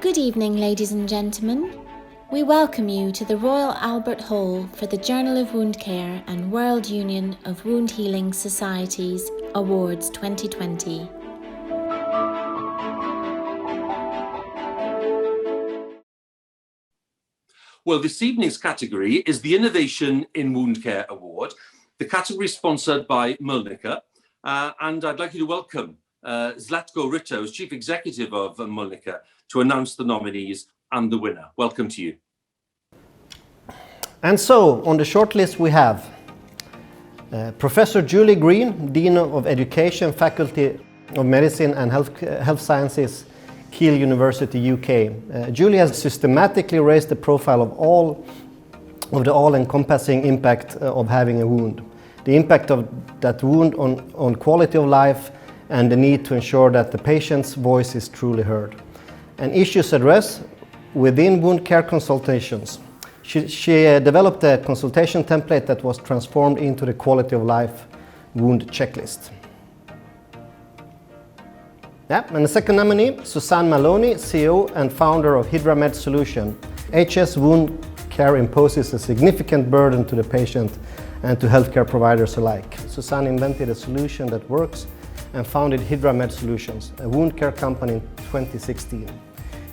Good evening, ladies and gentlemen. We welcome you to the Royal Albert Hall for the Journal of Wound Care and World Union of Wound Healing Societies Awards 2020. Well, this evening's category is the Innovation in Wound Care Award. The category is sponsored by Mölnlycke, and I'd like you to welcome Zlatko Rito, as Chief Executive of Mölnlycke, to announce the nominees and the winner. Welcome to you. And so, on the shortlist we have Professor Julie Green, Dean of Education, Faculty of Medicine and Health Sciences, Keele University, UK. Julie has systematically raised the profile of the all-encompassing impact of having a wound, the impact of that wound on quality of life, and the need to ensure that the patient's voice is truly heard, and issues addressed within wound care consultations. She developed a consultation template that was transformed into the quality of life wound checklist. And the second nominee, Suzanne Maloney, CEO and founder of HydraMed Solution. HS wound care imposes a significant burden to the patient and to healthcare providers alike. Suzanne invented a solution that works and founded HydraMed Solutions, a wound care company in 2016.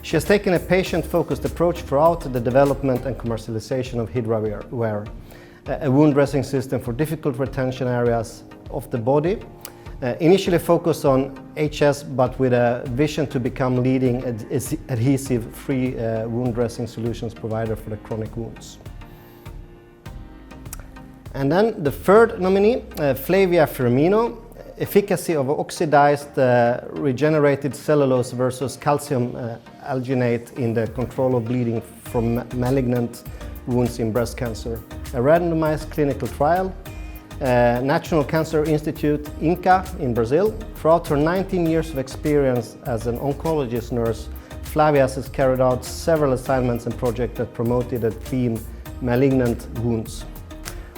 She has taken a patient-focused approach throughout the development and commercialization of HydraWare, a wound dressing system for difficult retention areas of the body, initially focused on HS, but with a vision to become leading adhesive-free wound dressing solutions provider for the chronic wounds. And then the third nominee, Flavia Firmino, efficacy of oxidized regenerated cellulose versus calcium alginate in the control of bleeding from malignant wounds in breast cancer. A randomized clinical trial, National Cancer Institute, INCA, in Brazil. Throughout her 19 years of experience as an oncologist nurse, Flavia has carried out several assignments and projects that promoted the theme malignant wounds.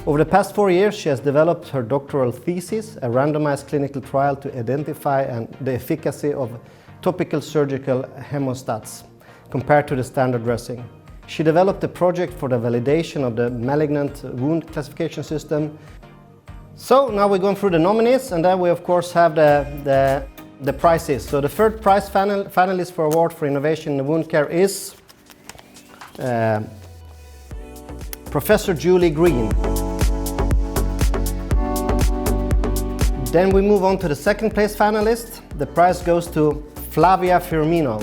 Over the past 4 years, she has developed her doctoral thesis, a randomized clinical trial to identify the efficacy of topical surgical hemostats compared to the standard dressing. She developed a project for the validation of the malignant wound classification system. So now we're going through the nominees, and then we of course have the prizes. So the third prize finalist for award for innovation in wound care is Professor Julie Green. Then we move on to the second place finalist. The prize goes to Flavia Firmino.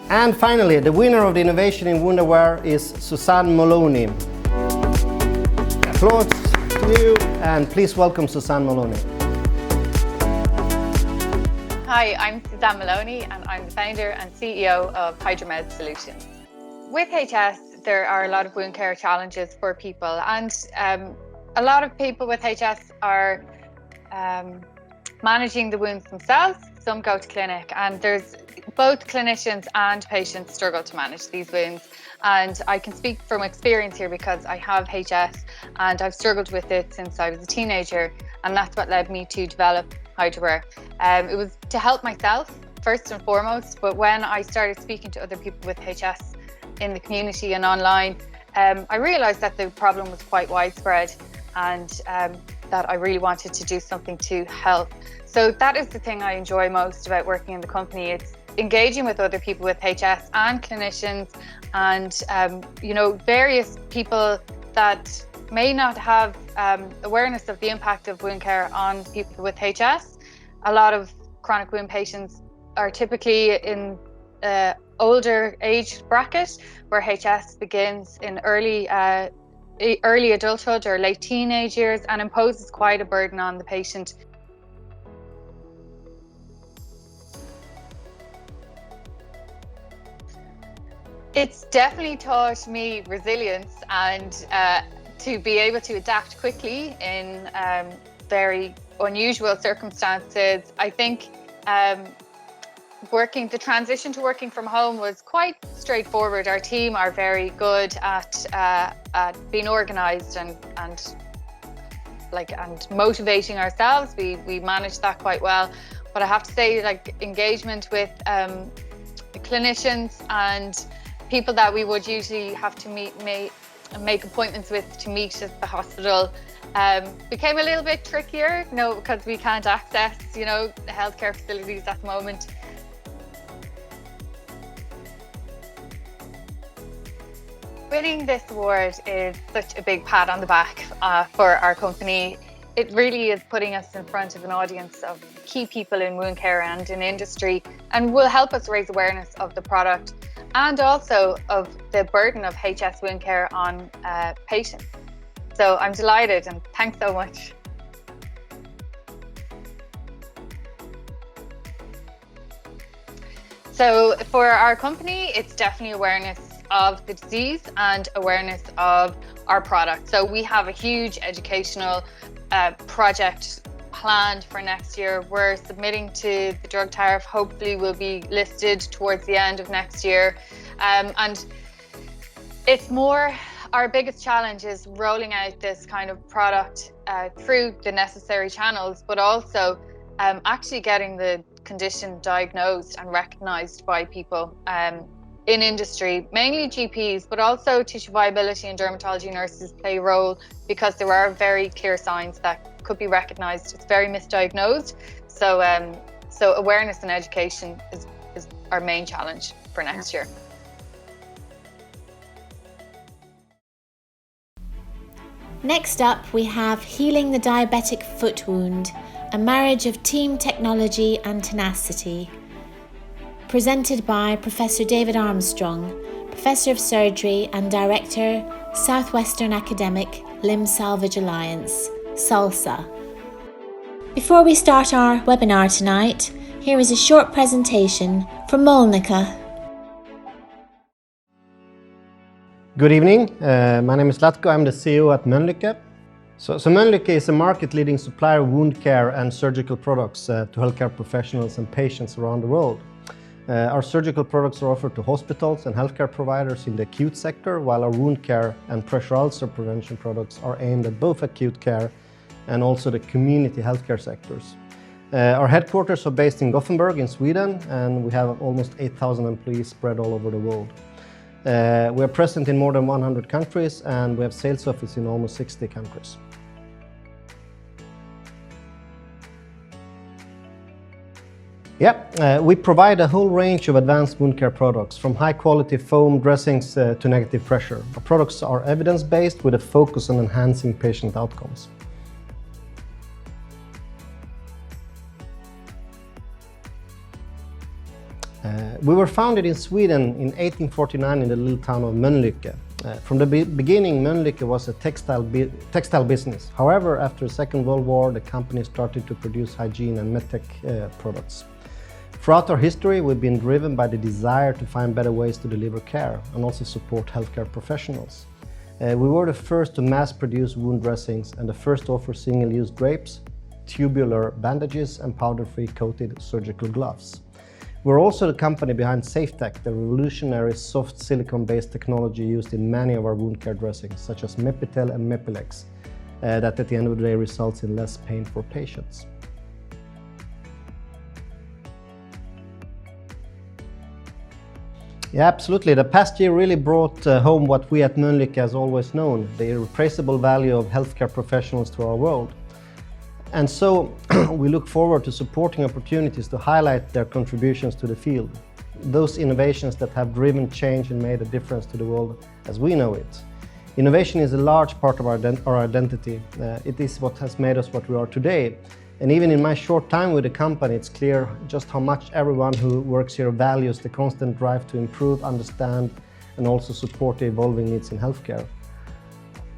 And finally, the winner of the Innovation in Wound Aware is Suzanne Maloney. Applause to you, and please welcome Suzanne Maloney. Hi, I'm Suzanne Maloney, and I'm the founder and CEO of HydraMed Solutions. With HS, there are a lot of wound care challenges for people, and a lot of people with HS are managing the wounds themselves. Some go to clinic, and there's both clinicians and patients struggle to manage these wounds. And I can speak from experience here because I have HS and I've struggled with it since I was a teenager, and that's what led me to develop HydraWare. It was to help myself first and foremost, but when I started speaking to other people with HS in the community and online, I realized that the problem was quite widespread, and that I really wanted to do something to help. So that is the thing I enjoy most about working in the company. It's engaging with other people with HS and clinicians and various people that may not have awareness of the impact of wound care on people with HS. A lot of chronic wound patients are typically in older age bracket, where HS begins in early adulthood or late teenage years and imposes quite a burden on the patient. It's definitely taught me resilience and to be able to adapt quickly in very unusual circumstances. I think the transition to working from home was quite straightforward. Our team are very good at being organised and motivating ourselves. We managed that quite well. But I have to say, like, engagement with clinicians and people that we would usually have to make appointments with to meet at the hospital became a little bit trickier, because we can't access, the healthcare facilities at the moment. Winning this award is such a big pat on the back for our company. It really is putting us in front of an audience of key people in wound care and in industry, and will help us raise awareness of the product and also of the burden of HS wound care on patients. So I'm delighted, and thanks so much. So for our company, it's definitely awareness of the disease and awareness of our product. So we have a huge educational project planned for next year. We're submitting to the drug tariff, hopefully will be listed towards the end of next year. And it's more, our biggest challenge is rolling out this kind of product through the necessary channels, but also actually getting the condition diagnosed and recognised by people in industry, mainly GPs, but also tissue viability and dermatology nurses play a role, because there are very clear signs that could be recognised. It's very misdiagnosed. So awareness and education is our main challenge for next year. Next up, we have Healing the Diabetic Foot Wound, a marriage of team technology and tenacity. Presented by Professor David Armstrong, Professor of Surgery and Director, Southwestern Academic Limb Salvage Alliance, SALSA. Before we start our webinar tonight, here is a short presentation from Molnica. Good evening, my name is Zlatko, I'm the CEO at Mölnlycke. So Mölnlycke is a market-leading supplier of wound care and surgical products to healthcare professionals and patients around the world. Our surgical products are offered to hospitals and healthcare providers in the acute sector, while our wound care and pressure ulcer prevention products are aimed at both acute care and also the community healthcare sectors. Our headquarters are based in Gothenburg in Sweden, and we have almost 8,000 employees spread all over the world. We are present in more than 100 countries, and we have sales office in almost 60 countries. We provide a whole range of advanced wound care products, from high-quality foam dressings to negative pressure. Our products are evidence-based with a focus on enhancing patient outcomes. We were founded in Sweden in 1849 in the little town of Mölnlycke. From the beginning, Mölnlycke was a textile business. However, after the Second World War, the company started to produce hygiene and medtech products. Throughout our history, we've been driven by the desire to find better ways to deliver care and also support healthcare professionals. We were the first to mass-produce wound dressings and the first to offer single-use drapes, tubular bandages and powder-free coated surgical gloves. We're also the company behind SafeTech, the revolutionary soft silicone-based technology used in many of our wound care dressings, such as Mepitel and Mepilex, that at the end of the day results in less pain for patients. Yeah, absolutely. The past year really brought home what we at Mölnlycke has always known, the irreplaceable value of healthcare professionals to our world. And so we look forward to supporting opportunities to highlight their contributions to the field, those innovations that have driven change and made a difference to the world as we know it. Innovation is a large part of our identity. It is what has made us what we are today. And even in my short time with the company, it's clear just how much everyone who works here values the constant drive to improve, understand, and also support the evolving needs in healthcare.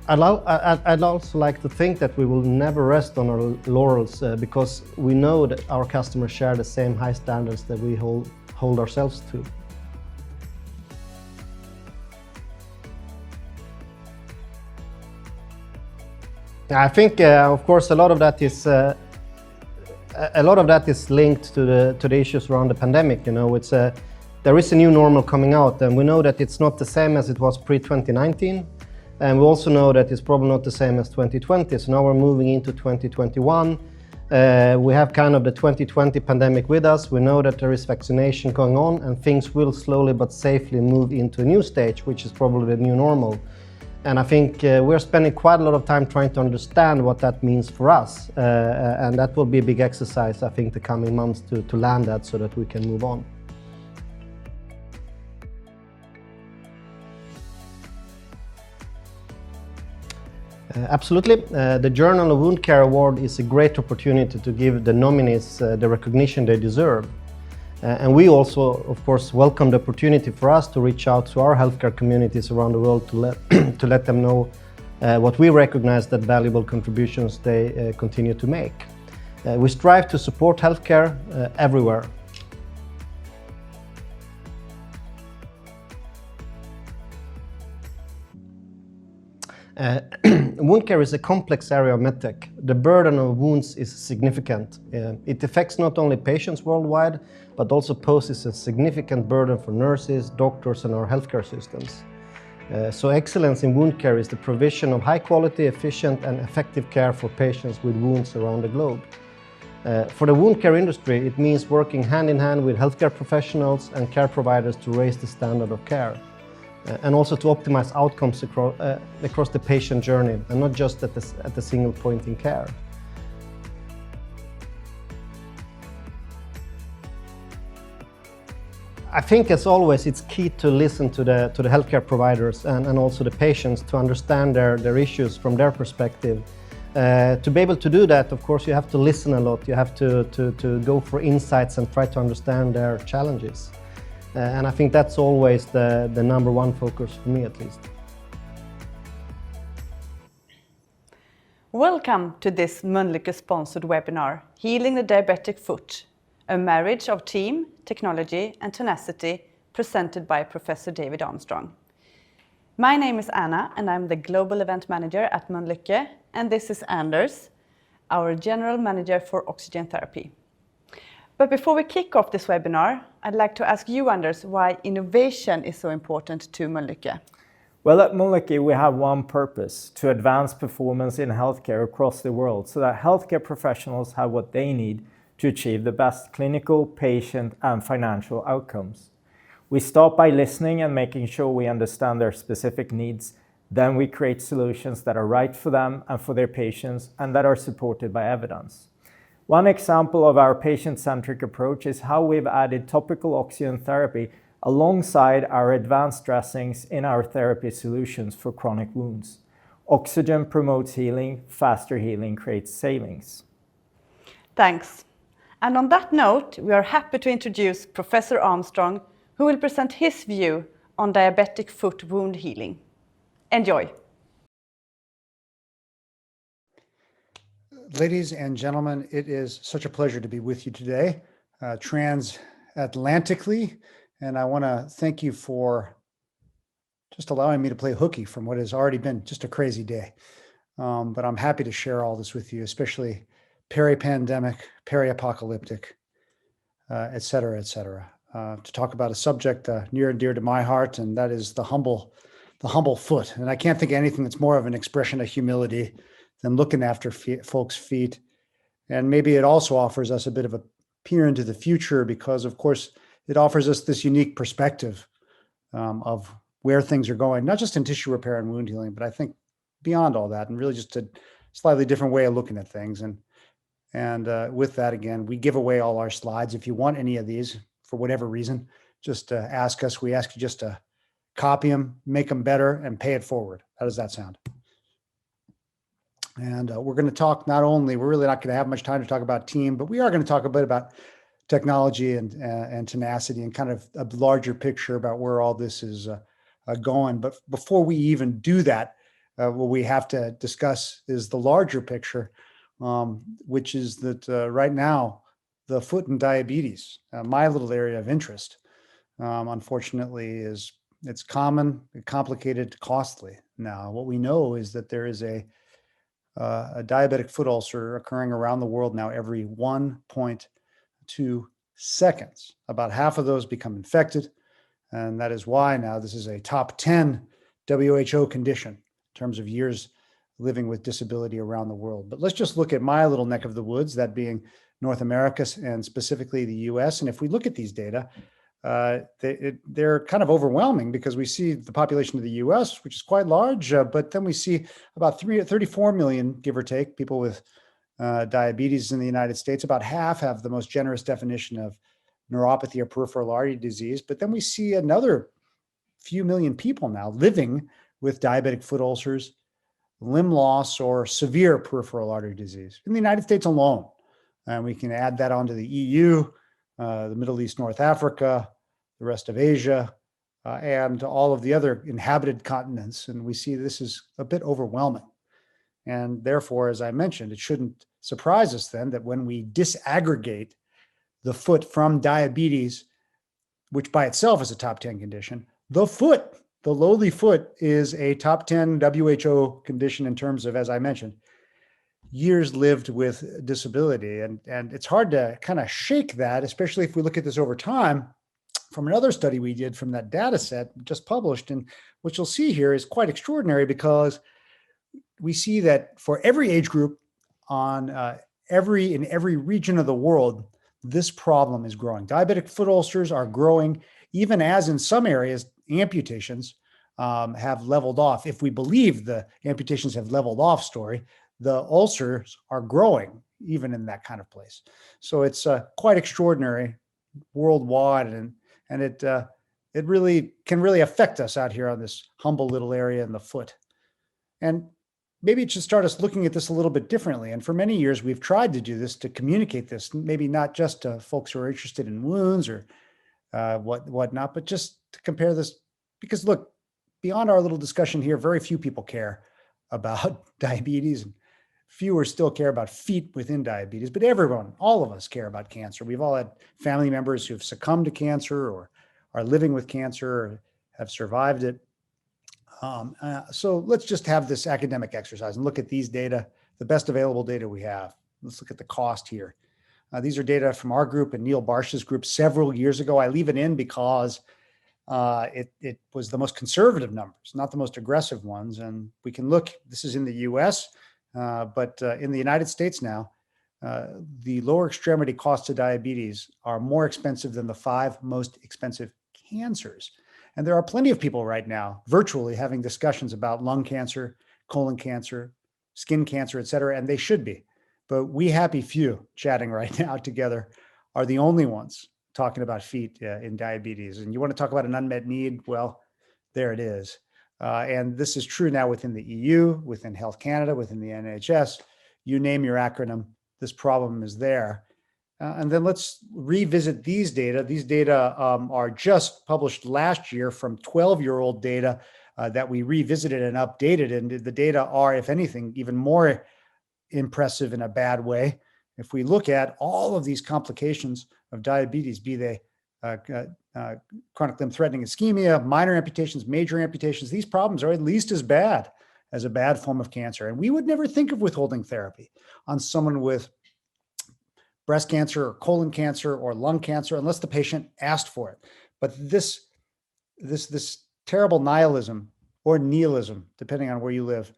I'd also like to think that we will never rest on our laurels because we know that our customers share the same high standards that we hold ourselves to. I think, of course, a lot of that is linked to the issues around the pandemic. You know, there is a new normal coming out, and we know that it's not the same as it was pre-2019. And we also know that it's probably not the same as 2020. So now we're moving into 2021. We have kind of the 2020 pandemic with us. We know that there is vaccination going on and things will slowly but safely move into a new stage, which is probably the new normal. And I think we're spending quite a lot of time trying to understand what that means for us. And that will be a big exercise, I think, the coming months to land that so that we can move on. Absolutely. The Journal of Wound Care Award is a great opportunity to give the nominees the recognition they deserve. And we also, of course, welcome the opportunity for us to reach out to our healthcare communities around the world to let them know what we recognize that valuable contributions they continue to make. We strive to support healthcare everywhere. Wound care is a complex area of medtech. The burden of wounds is significant. It affects not only patients worldwide, but also poses a significant burden for nurses, doctors, and our healthcare systems. So excellence in wound care is the provision of high quality, efficient, and effective care for patients with wounds around the globe. For the wound care industry, it means working hand in hand with healthcare professionals and care providers to raise the standard of care. And also to optimize outcomes across the patient journey and not just at the single point in care. I think, as always, it's key to listen to the healthcare providers and also the patients to understand their issues from their perspective. To be able to do that, of course, you have to listen a lot. You have to go for insights and try to understand their challenges. And I think that's always the number one focus for me, at least. Welcome to this Mölnlycke-sponsored webinar, Healing the Diabetic Foot, a marriage of team, technology and tenacity, presented by Professor David Armstrong. My name is Anna and I'm the Global Event Manager at Mölnlycke, and this is Anders, our General Manager for Oxygen Therapy. But before we kick off this webinar, I'd like to ask you, Anders, why innovation is so important to Mölnlycke. Well, at Mölnlycke, we have one purpose: to advance performance in healthcare across the world so that healthcare professionals have what they need to achieve the best clinical, patient, and financial outcomes. We start by listening and making sure we understand their specific needs. Then we create solutions that are right for them and for their patients and that are supported by evidence. One example of our patient-centric approach is how we've added topical oxygen therapy alongside our advanced dressings in our therapy solutions for chronic wounds. Oxygen promotes healing, faster healing creates savings. Thanks. And on that note, we are happy to introduce Professor Armstrong, who will present his view on diabetic foot wound healing. Enjoy. Ladies and gentlemen, it is such a pleasure to be with you today, transatlantically, and I want to thank you for just allowing me to play hooky from what has already been just a crazy day. But I'm happy to share all this with you, especially peri-pandemic, peri-apocalyptic, et cetera, to talk about a subject near and dear to my heart, and that is the humble foot. And I can't think of anything that's more of an expression of humility than looking after folks' feet. And maybe it also offers us a bit of a peer into the future because, of course, it offers us this unique perspective of where things are going, not just in tissue repair and wound healing, but I think beyond all that, and really just a slightly different way of looking at things. And with that, again, we give away all our slides. If you want any of these, for whatever reason, just ask us. We ask you just to copy them, make them better, and pay it forward. How does that sound? And we're going to talk we're really not going to have much time to talk about team, but we are going to talk a bit about technology and tenacity and kind of a larger picture about where all this is going. But before we even do that, what we have to discuss is the larger picture, which is that right now, the foot and diabetes, my little area of interest, unfortunately, it's common, complicated, costly. Now, what we know is that there is a diabetic foot ulcer occurring around the world now every 1.2 seconds. About half of those become infected. And that is why now this is a top 10 WHO condition in terms of years living with disability around the world. But let's just look at my little neck of the woods, that being North America and specifically the US. And if we look at these data, they're kind of overwhelming because we see the population of the US, which is quite large, but then we see about 34 million, give or take, people with diabetes in the United States. About half have the most generous definition of neuropathy or peripheral artery disease. But then we see another few million people now living with diabetic foot ulcers, limb loss, or severe peripheral artery disease in the United States alone. And we can add that onto the EU, the Middle East, North Africa, the rest of Asia, and all of the other inhabited continents. And we see this is a bit overwhelming. And therefore, as I mentioned, it shouldn't surprise us then that when we disaggregate the foot from diabetes, which by itself is a top 10 condition, the foot, the lowly foot, is a top 10 WHO condition in terms of, as I mentioned, years lived with disability. And it's hard to kind of shake that, especially if we look at this over time from another study we did from that data set just published. And what you'll see here is quite extraordinary because we see that for every age group in every region of the world, this problem is growing. Diabetic foot ulcers are growing, even as in some areas, amputations have leveled off. If we believe the amputations have leveled off story, the ulcers are growing even in that kind of place. So it's quite extraordinary worldwide, and it really can affect us out here on this humble little area in the foot. And maybe it should start us looking at this a little bit differently. And for many years, we've tried to do this, to communicate this, maybe not just to folks who are interested in wounds or whatnot, but just to compare this. Because look, beyond our little discussion here, very few people care about diabetes, and fewer still care about feet within diabetes, but everyone, all of us care about cancer. We've all had family members who've succumbed to cancer or are living with cancer or have survived it. So let's just have this academic exercise and look at these data, the best available data we have. Let's look at the cost here. These are data from our group and Neil Barsh's group several years ago. I leave it in because it was the most conservative numbers, not the most aggressive ones. And we can look, this is in the US, but in the United States now, the lower extremity costs of diabetes are more expensive than the 5 most expensive cancers. And there are plenty of people right now virtually having discussions about lung cancer, colon cancer, skin cancer, et cetera, and they should be. But we happy few chatting right now together are the only ones talking about feet in diabetes. And you want to talk about an unmet need? Well, there it is. And this is true now within the EU, within Health Canada, within the NHS. You name your acronym, this problem is there. And then let's revisit these data. These data are just published last year from 12-year-old data that we revisited and updated. And the data are, if anything, even more impressive in a bad way. If we look at all of these complications of diabetes, be they chronic limb-threatening ischemia, minor amputations, major amputations, these problems are at least as bad as a bad form of cancer. And we would never think of withholding therapy on someone with breast cancer or colon cancer or lung cancer unless the patient asked for it. But this terrible nihilism or nihilism, depending on where you live,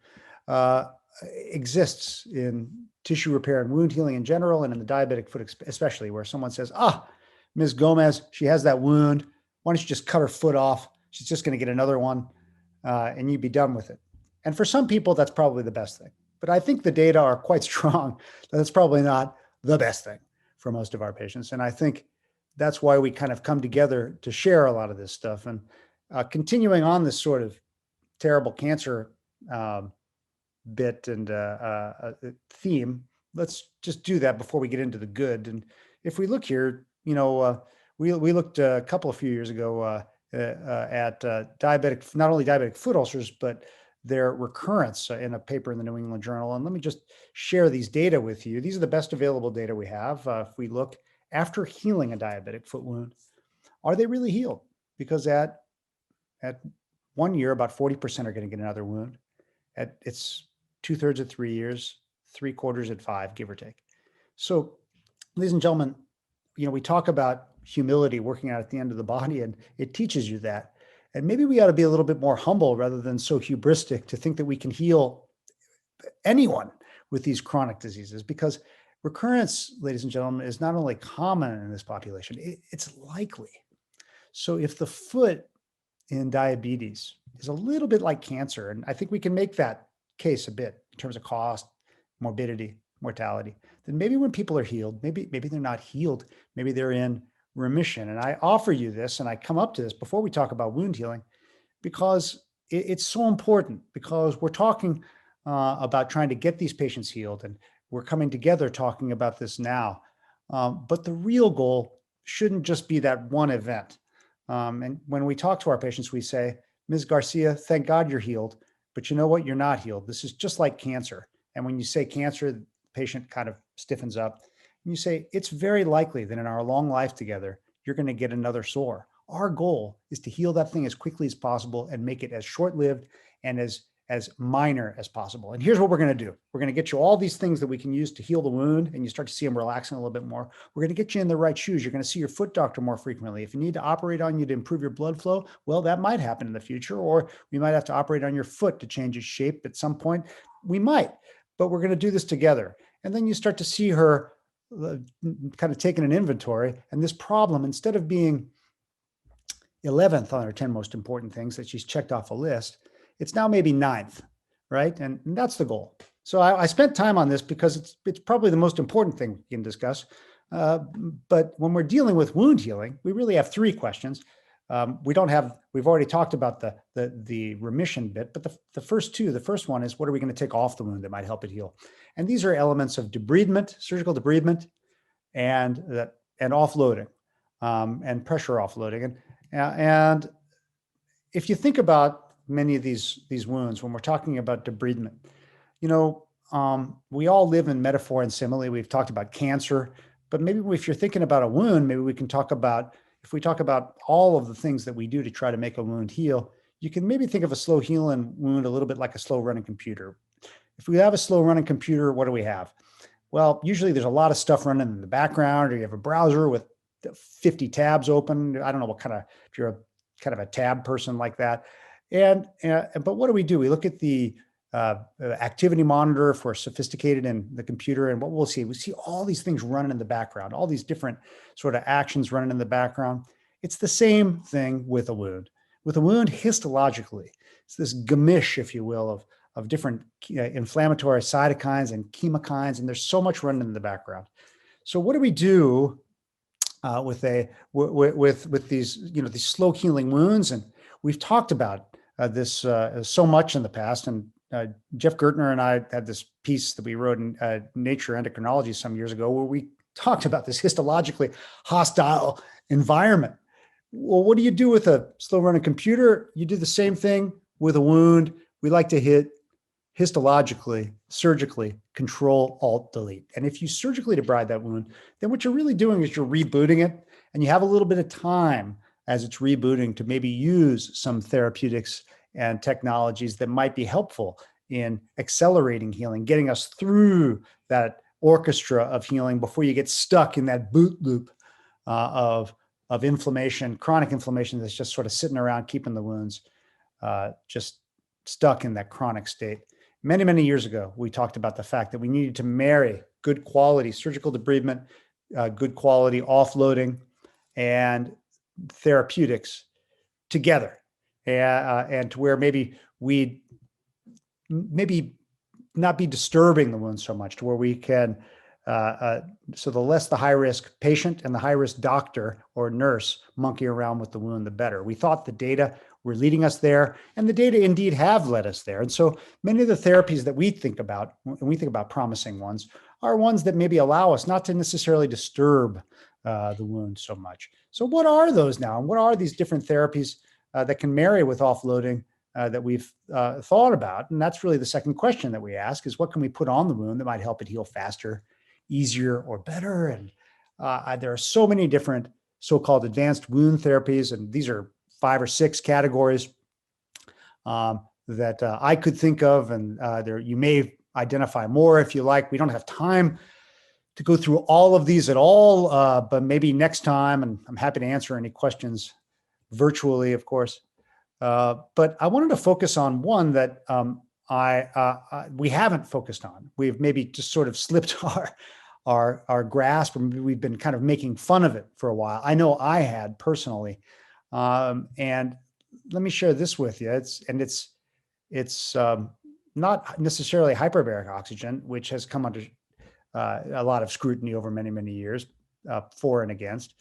exists in tissue repair and wound healing in general, and in the diabetic foot especially, where someone says, Ms. Gomez, she has that wound. Why don't you just cut her foot off? She's just going to get another one, and you'd be done with it. And for some people, that's probably the best thing. But I think the data are quite strong that it's probably not the best thing for most of our patients. And I think that's why we kind of come together to share a lot of this stuff. And continuing on this sort of terrible cancer bit and theme, let's just do that before we get into the good. And if we look here, we looked a few years ago at diabetic, not only diabetic foot ulcers, but their recurrence in a paper in the New England Journal. And let me just share these data with you. These are the best available data we have. If we look after healing a diabetic foot wound, are they really healed? Because at 1 year, about 40% are going to get another wound. It's 2/3 at 3 years, 3/4 at 5, give or take. So, ladies and gentlemen, we talk about humility working out at the end of the body, and it teaches you that. And maybe we ought to be a little bit more humble rather than so hubristic to think that we can heal anyone with these chronic diseases, because recurrence, ladies and gentlemen, is not only common in this population, it's likely. So if the foot in diabetes is a little bit like cancer, and I think we can make that case a bit in terms of cost, morbidity, mortality, then maybe when people are healed, maybe they're not healed, maybe they're in remission. And I offer you this, and I come up to this before we talk about wound healing, because it's so important, because we're talking about trying to get these patients healed, and we're coming together talking about this now. But the real goal shouldn't just be that one event. And when we talk to our patients, we say, Ms. Garcia, thank God you're healed, but you know what? You're not healed. This is just like cancer. And when you say cancer, the patient kind of stiffens up. And you say, it's very likely that in our long life together, you're going to get another sore. Our goal is to heal that thing as quickly as possible and make it as short-lived and as minor as possible. And here's what we're going to do. We're going to get you all these things that we can use to heal the wound, and you start to see them relaxing a little bit more. We're going to get you in the right shoes. You're going to see your foot doctor more frequently. If you need to operate on you to improve your blood flow, well, that might happen in the future, or we might have to operate on your foot to change its shape at some point. We might, but we're going to do this together. And then you start to see her kind of taking an inventory, and this problem, instead of being 11th on her 10 most important things that she's checked off a list, it's now maybe 9th, right? And that's the goal. So I spent time on this because it's probably the most important thing we can discuss. But when we're dealing with wound healing, we really have 3 questions. We've already talked about the remission bit, but the first 2, the first one is, what are we going to take off the wound that might help it heal? And these are elements of debridement, surgical debridement, and offloading, and pressure offloading. And if you think about many of these wounds, when we're talking about debridement, we all live in metaphor and simile. We've talked about cancer, but maybe if you're thinking about a wound, maybe we can talk about, if we talk about all of the things that we do to try to make a wound heal, you can maybe think of a slow healing wound a little bit like a slow running computer. If we have a slow running computer, what do we have? Well, usually there's a lot of stuff running in the background, or you have a browser with 50 tabs open. I don't know if you're a kind of a tab person like that. But what do? We look at the activity monitor if we're sophisticated in the computer, and what we see all these things running in the background, all these different sort of actions running in the background. It's the same thing with a wound. With a wound, histologically, it's this gamish, if you will, of different inflammatory cytokines and chemokines, and there's so much running in the background. So what do we do with these these slow healing wounds? And we've talked about this so much in the past. And Jeff Gertner and I had this piece that we wrote in Nature Endocrinology some years ago, where we talked about this histologically hostile environment. Well, what do you do with a slow running computer? You do the same thing with a wound. We like to hit histologically, surgically, Control, Alt, Delete. And if you surgically debride that wound, then what you're really doing is you're rebooting it, and you have a little bit of time as it's rebooting to maybe use some therapeutics and technologies that might be helpful in accelerating healing, getting us through that orchestra of healing before you get stuck in that boot loop of inflammation, chronic inflammation that's just sort of sitting around, keeping the wounds just stuck in that chronic state. Many, many years ago, we talked about the fact that we needed to marry good quality surgical debridement, good quality offloading, and therapeutics together, and to where maybe we'd not be disturbing the wound so much, to where we can, so the less the high-risk patient and the high-risk doctor or nurse monkey around with the wound, the better. We thought the data were leading us there, and the data indeed have led us there. And so many of the therapies that we think about, when we think about promising ones, are ones that maybe allow us not to necessarily disturb the wound so much. So what are those now? And what are these different therapies that can marry with offloading that we've thought about? And that's really the second question that we ask, is what can we put on the wound that might help it heal faster, easier, or better? And there are so many different so-called advanced wound therapies, and these are 5 or 6 categories that I could think of, and you may identify more if you like. We don't have time to go through all of these at all, but maybe next time, and I'm happy to answer any questions virtually, of course. But I wanted to focus on one that we haven't focused on. We've maybe just sort of slipped our grasp, and we've been kind of making fun of it for a while. I know I had personally. And let me share this with you. It's not necessarily hyperbaric oxygen, which has come under a lot of scrutiny over many, many years, for and against,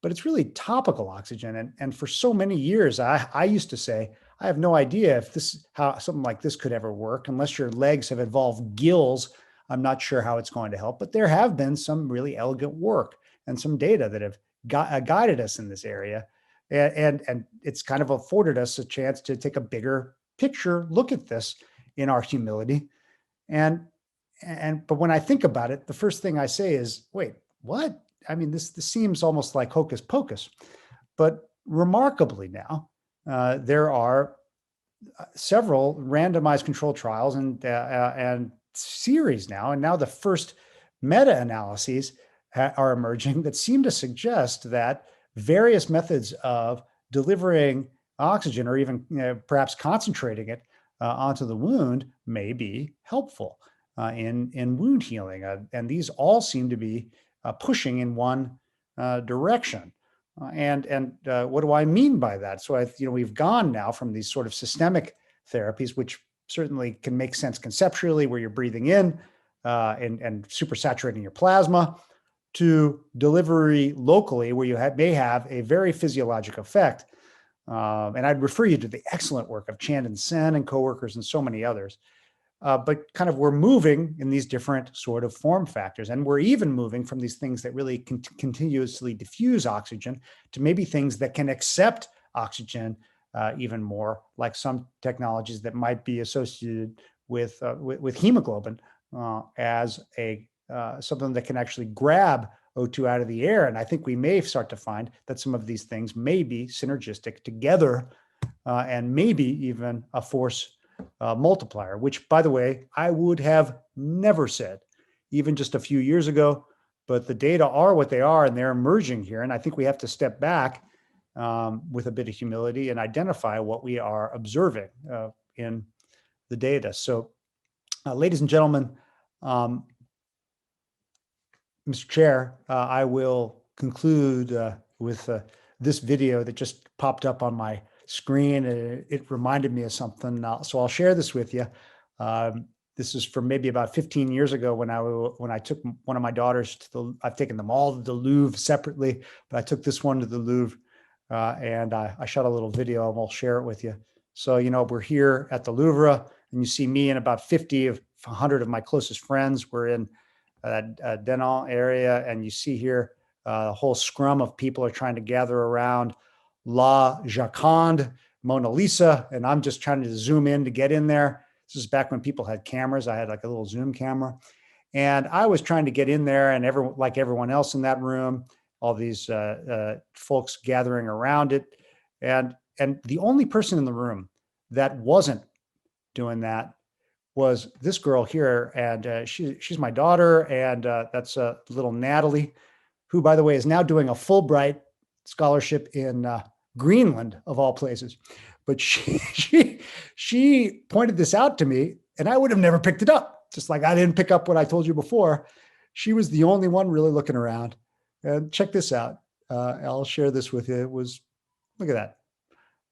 but it's really topical oxygen. And for so many years, I used to say, I have no idea if how something like this could ever work. Unless your legs have evolved gills, I'm not sure how it's going to help. But there have been some really elegant work and some data that have guided us in this area. And it's kind of afforded us a chance to take a bigger picture look at this in our humility. But when I think about it, the first thing I say is, wait, what? I mean, this seems almost like hocus pocus. But remarkably now, there are several randomized controlled trials and series now, and now the first meta-analyses are emerging that seem to suggest that various methods of delivering oxygen, or even perhaps concentrating it onto the wound, may be helpful in wound healing. And these all seem to be pushing in one direction. And what do I mean by that? So we've gone now from these sort of systemic therapies, which certainly can make sense conceptually, where you're breathing in and supersaturating your plasma, to delivery locally, where you may have a very physiologic effect. And I'd refer you to the excellent work of Chandon Sen and coworkers and so many others. But kind of we're moving in these different sort of form factors. And we're even moving from these things that really continuously diffuse oxygen to maybe things that can accept oxygen even more, like some technologies that might be associated with hemoglobin as something that can actually grab O2 out of the air. And I think we may start to find that some of these things may be synergistic together and maybe even a force multiplier, which, by the way, I would have never said even just a few years ago. But the data are what they are, and they're emerging here. And I think we have to step back with a bit of humility and identify what we are observing in the data. So, ladies and gentlemen, Mr. Chair, I will conclude with this video that just popped up on my screen. It reminded me of something, so I'll share this with you. This is from maybe about 15 years ago when I took one of my daughters to I've taken them all to the Louvre separately, but I took this one to the Louvre, and I shot a little video, and we'll share it with you. So, we're here at the Louvre, and you see me and about 50 of 100 of my closest friends. We're in Denon area, and you see here a whole scrum of people are trying to gather around La Joconde, Mona Lisa, and I'm just trying to zoom in to get in there. This is back when people had cameras. I had like a little zoom camera, and I was trying to get in there, and like everyone else in that room, all these folks gathering around it, and the only person in the room that wasn't doing that was this girl here, and she's my daughter, and that's little Natalie, who, by the way, is now doing a Fulbright scholarship in Greenland, of all places. But she pointed this out to me, and I would have never picked it up. Just like I didn't pick up what I told you before. She was the only one really looking around. And check this out. I'll share this with you. It was, look at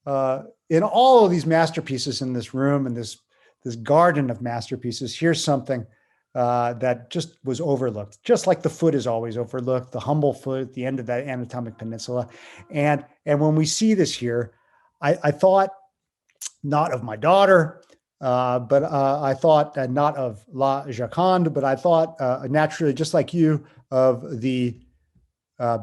that. In all of these masterpieces in this room, and this garden of masterpieces, here's something that just was overlooked, just like the foot is always overlooked, the humble foot at the end of that anatomic peninsula. And when we see this here, I thought not of my daughter, but I thought not of La Joconde, but I thought naturally, just like you, of the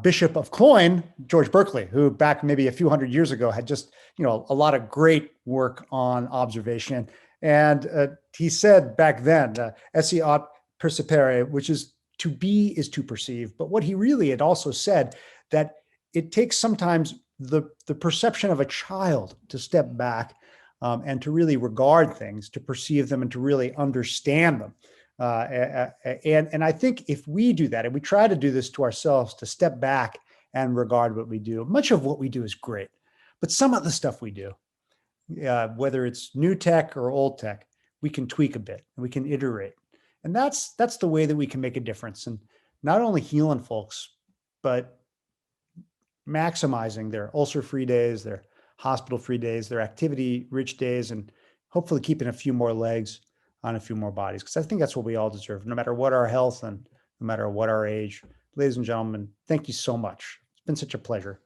Bishop of Cloyne, George Berkeley, who back maybe a few hundred years ago had just, a lot of great work on observation. And he said back then, esse aut percipere, which is to be is to perceive. But what he really had also said, that it takes sometimes the perception of a child to step back and to really regard things, to perceive them, and to really understand them. And I think if we do that, and we try to do this to ourselves, to step back and regard what we do, much of what we do is great, but some of the stuff we do, whether it's new tech or old tech, we can tweak a bit and we can iterate. And that's the way that we can make a difference. And not only healing folks, but maximizing their ulcer-free days, their hospital-free days, their activity-rich days, and hopefully keeping a few more legs on a few more bodies. Because I think that's what we all deserve, no matter what our health and no matter what our age. Ladies and gentlemen, thank you so much. It's been such a pleasure.